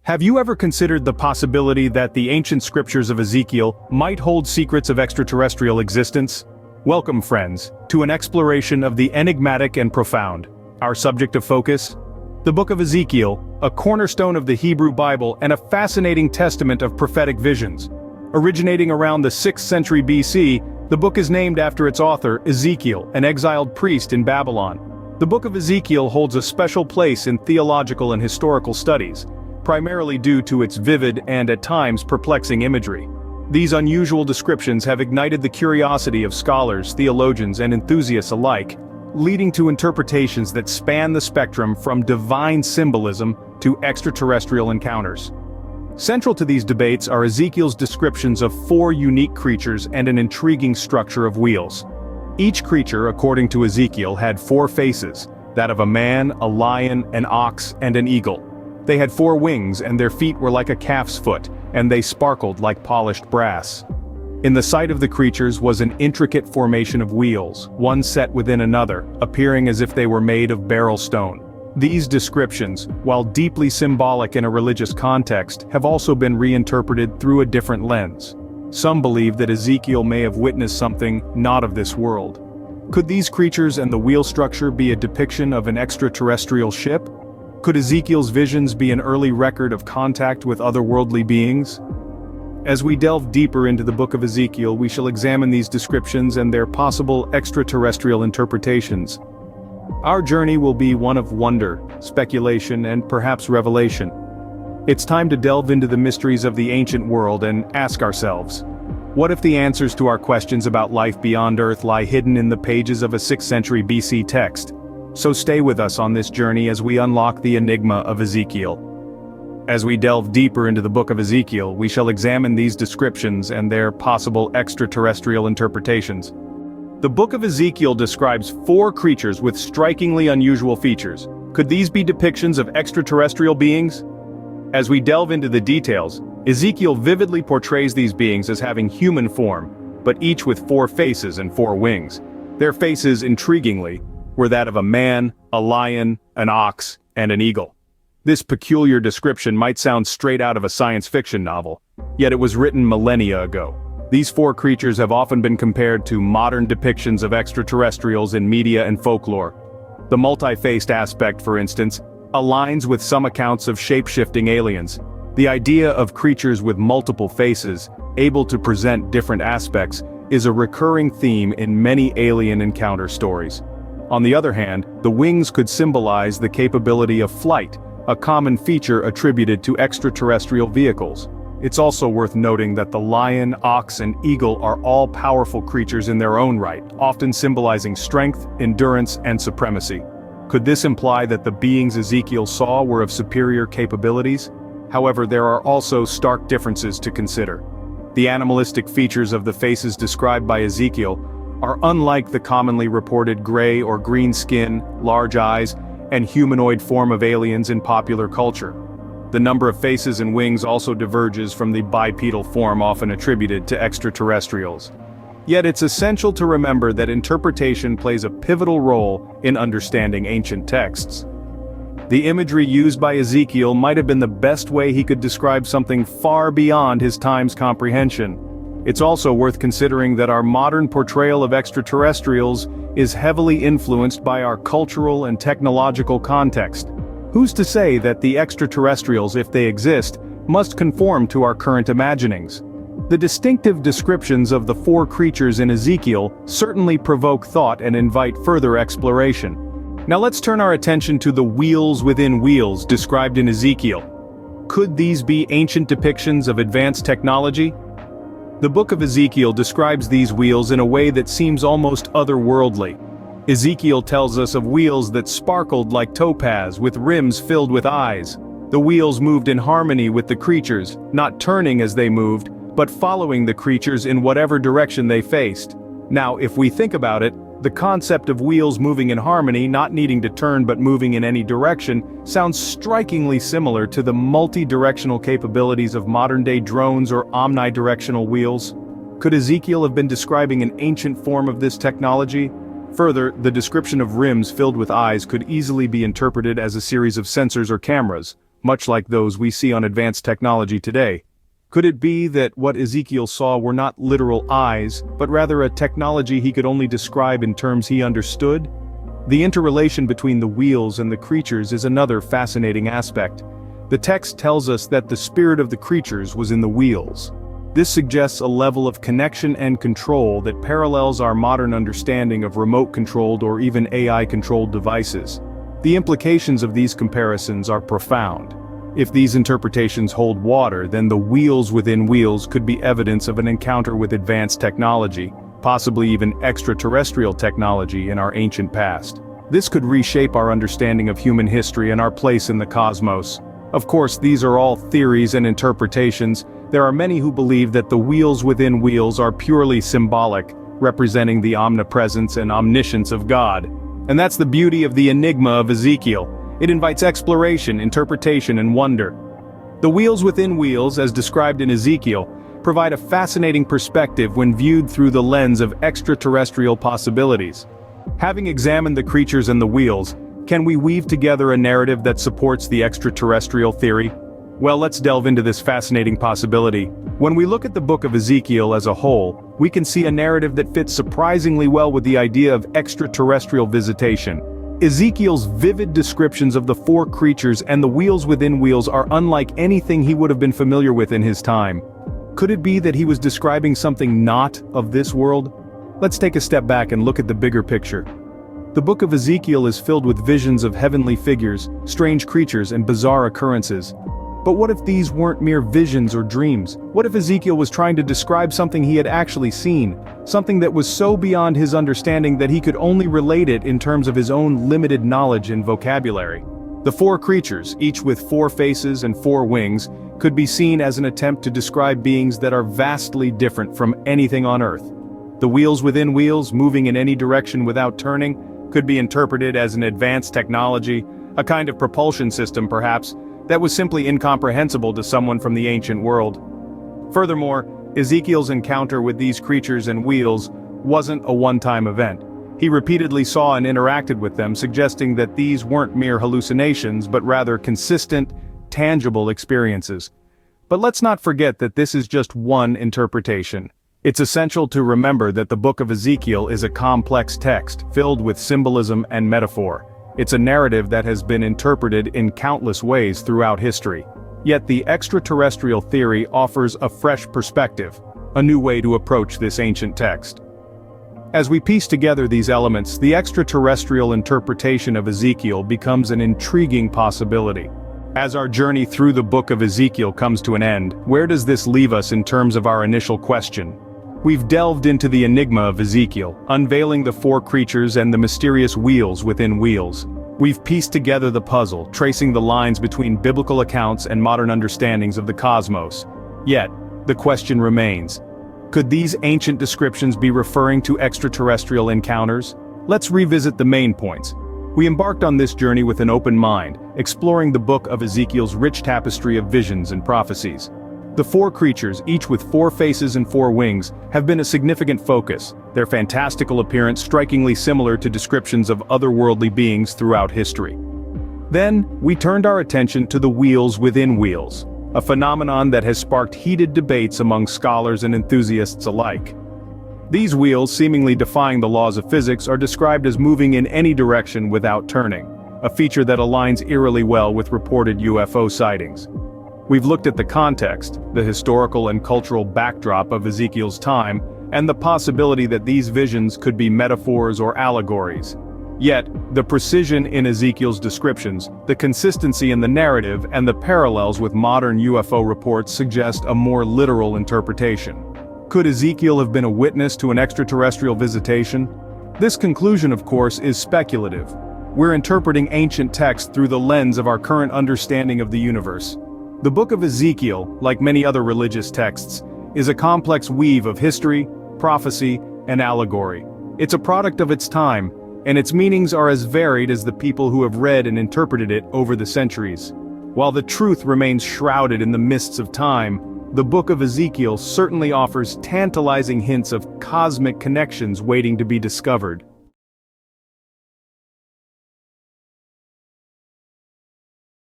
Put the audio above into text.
Have you ever considered the possibility that the ancient scriptures of Ezekiel might hold secrets of extraterrestrial existence? Welcome, friends, to an exploration of the enigmatic and profound. Our subject of focus? The Book of Ezekiel, a cornerstone of the Hebrew Bible and a fascinating testament of prophetic visions. Originating around the 6th century BC, the book is named after its author, Ezekiel, an exiled priest in Babylon. The Book of Ezekiel holds a special place in theological and historical studies, primarily due to its vivid and at times perplexing imagery. These unusual descriptions have ignited the curiosity of scholars, theologians, and enthusiasts alike, leading to interpretations that span the spectrum from divine symbolism to extraterrestrial encounters. Central to these debates are Ezekiel's descriptions of 4 unique creatures and an intriguing structure of wheels. Each creature, according to Ezekiel, had 4 faces, that of a man, a lion, an ox, and an eagle. They had 4 wings, and their feet were like a calf's foot, and they sparkled like polished brass. In the sight of the creatures was an intricate formation of wheels, one set within another, appearing as if they were made of beryl stone. These descriptions, while deeply symbolic in a religious context, have also been reinterpreted through a different lens. Some believe that Ezekiel may have witnessed something not of this world. Could these creatures and the wheel structure be a depiction of an extraterrestrial ship? Could Ezekiel's visions be an early record of contact with otherworldly beings? As we delve deeper into the Book of Ezekiel, we shall examine these descriptions and their possible extraterrestrial interpretations. Our journey will be one of wonder, speculation, and perhaps revelation. It's time to delve into the mysteries of the ancient world and ask ourselves, what if the answers to our questions about life beyond Earth lie hidden in the pages of a 6th century BC text? So stay with us on this journey as we unlock the Enigma of Ezekiel. As we delve deeper into the Book of Ezekiel, we shall examine these descriptions and their possible extraterrestrial interpretations. The Book of Ezekiel describes 4 creatures with strikingly unusual features. Could these be depictions of extraterrestrial beings? As we delve into the details, Ezekiel vividly portrays these beings as having human form, but each with 4 faces and 4 wings. Their faces, intriguingly, were that of a man, a lion, an ox, and an eagle. This peculiar description might sound straight out of a science fiction novel, yet it was written millennia ago. These 4 creatures have often been compared to modern depictions of extraterrestrials in media and folklore. The multi-faced aspect, for instance, aligns with some accounts of shape-shifting aliens. The idea of creatures with multiple faces, able to present different aspects, is a recurring theme in many alien encounter stories. On the other hand, the wings could symbolize the capability of flight, a common feature attributed to extraterrestrial vehicles. It's also worth noting that the lion, ox, and eagle are all powerful creatures in their own right, often symbolizing strength, endurance, and supremacy. Could this imply that the beings Ezekiel saw were of superior capabilities? However, there are also stark differences to consider. The animalistic features of the faces described by Ezekiel are unlike the commonly reported gray or green skin, large eyes, and humanoid form of aliens in popular culture. The number of faces and wings also diverges from the bipedal form often attributed to extraterrestrials. Yet it's essential to remember that interpretation plays a pivotal role in understanding ancient texts. The imagery used by Ezekiel might have been the best way he could describe something far beyond his time's comprehension. It's also worth considering that our modern portrayal of extraterrestrials is heavily influenced by our cultural and technological context. Who's to say that the extraterrestrials, if they exist, must conform to our current imaginings? The distinctive descriptions of the 4 creatures in Ezekiel certainly provoke thought and invite further exploration. Now let's turn our attention to the wheels within wheels described in Ezekiel. Could these be ancient depictions of advanced technology? The Book of Ezekiel describes these wheels in a way that seems almost otherworldly. Ezekiel tells us of wheels that sparkled like topaz with rims filled with eyes. The wheels moved in harmony with the creatures, not turning as they moved, but following the creatures in whatever direction they faced. Now, if we think about it, the concept of wheels moving in harmony, not needing to turn but moving in any direction, sounds strikingly similar to the multi-directional capabilities of modern-day drones or omnidirectional wheels. Could Ezekiel have been describing an ancient form of this technology? Further, the description of rims filled with eyes could easily be interpreted as a series of sensors or cameras, much like those we see on advanced technology today. Could it be that what Ezekiel saw were not literal eyes, but rather a technology he could only describe in terms he understood? The interrelation between the wheels and the creatures is another fascinating aspect. The text tells us that the spirit of the creatures was in the wheels. This suggests a level of connection and control that parallels our modern understanding of remote-controlled or even AI-controlled devices. The implications of these comparisons are profound. If these interpretations hold water, then the wheels within wheels could be evidence of an encounter with advanced technology, possibly even extraterrestrial technology in our ancient past. This could reshape our understanding of human history and our place in the cosmos. Of course, these are all theories and interpretations. There are many who believe that the wheels within wheels are purely symbolic, representing the omnipresence and omniscience of God. And that's the beauty of the Enigma of Ezekiel. It invites exploration, interpretation, and wonder. The wheels within wheels, as described in Ezekiel, provide a fascinating perspective when viewed through the lens of extraterrestrial possibilities. Having examined the creatures and the wheels, can we weave together a narrative that supports the extraterrestrial theory? Well, let's delve into this fascinating possibility. When we look at the Book of Ezekiel as a whole, we can see a narrative that fits surprisingly well with the idea of extraterrestrial visitation. Ezekiel's vivid descriptions of the four creatures and the wheels within wheels are unlike anything he would have been familiar with in his time. Could it be that he was describing something not of this world? Let's take a step back and look at the bigger picture. The Book of Ezekiel is filled with visions of heavenly figures, strange creatures, and bizarre occurrences. But what if these weren't mere visions or dreams? What if Ezekiel was trying to describe something he had actually seen, something that was so beyond his understanding that he could only relate it in terms of his own limited knowledge and vocabulary? The four creatures, each with 4 faces and 4 wings, could be seen as an attempt to describe beings that are vastly different from anything on Earth. The wheels within wheels, moving in any direction without turning, could be interpreted as an advanced technology, a kind of propulsion system perhaps, that was simply incomprehensible to someone from the ancient world. Furthermore, Ezekiel's encounter with these creatures and wheels wasn't a one-time event. He repeatedly saw and interacted with them, suggesting that these weren't mere hallucinations but rather consistent, tangible experiences. But let's not forget that this is just one interpretation. It's essential to remember that the Book of Ezekiel is a complex text filled with symbolism and metaphor. It's a narrative that has been interpreted in countless ways throughout history. Yet the extraterrestrial theory offers a fresh perspective, a new way to approach this ancient text. As we piece together these elements, the extraterrestrial interpretation of Ezekiel becomes an intriguing possibility. As our journey through the Book of Ezekiel comes to an end, where does this leave us in terms of our initial question? We've delved into the Enigma of Ezekiel, unveiling the 4 creatures and the mysterious wheels within wheels. We've pieced together the puzzle, tracing the lines between biblical accounts and modern understandings of the cosmos. Yet, the question remains: could these ancient descriptions be referring to extraterrestrial encounters? Let's revisit the main points. We embarked on this journey with an open mind, exploring the Book of Ezekiel's rich tapestry of visions and prophecies. The 4 creatures, each with 4 faces and 4 wings, have been a significant focus, their fantastical appearance strikingly similar to descriptions of otherworldly beings throughout history. Then, we turned our attention to the wheels within wheels, a phenomenon that has sparked heated debates among scholars and enthusiasts alike. These wheels, seemingly defying the laws of physics, are described as moving in any direction without turning, a feature that aligns eerily well with reported UFO sightings. We've looked at the context, the historical and cultural backdrop of Ezekiel's time, and the possibility that these visions could be metaphors or allegories. Yet, the precision in Ezekiel's descriptions, the consistency in the narrative, and the parallels with modern UFO reports suggest a more literal interpretation. Could Ezekiel have been a witness to an extraterrestrial visitation? This conclusion, of course, is speculative. We're interpreting ancient texts through the lens of our current understanding of the universe. The Book of Ezekiel, like many other religious texts, is a complex weave of history, prophecy, and allegory. It's a product of its time, and its meanings are as varied as the people who have read and interpreted it over the centuries. While the truth remains shrouded in the mists of time, the Book of Ezekiel certainly offers tantalizing hints of cosmic connections waiting to be discovered.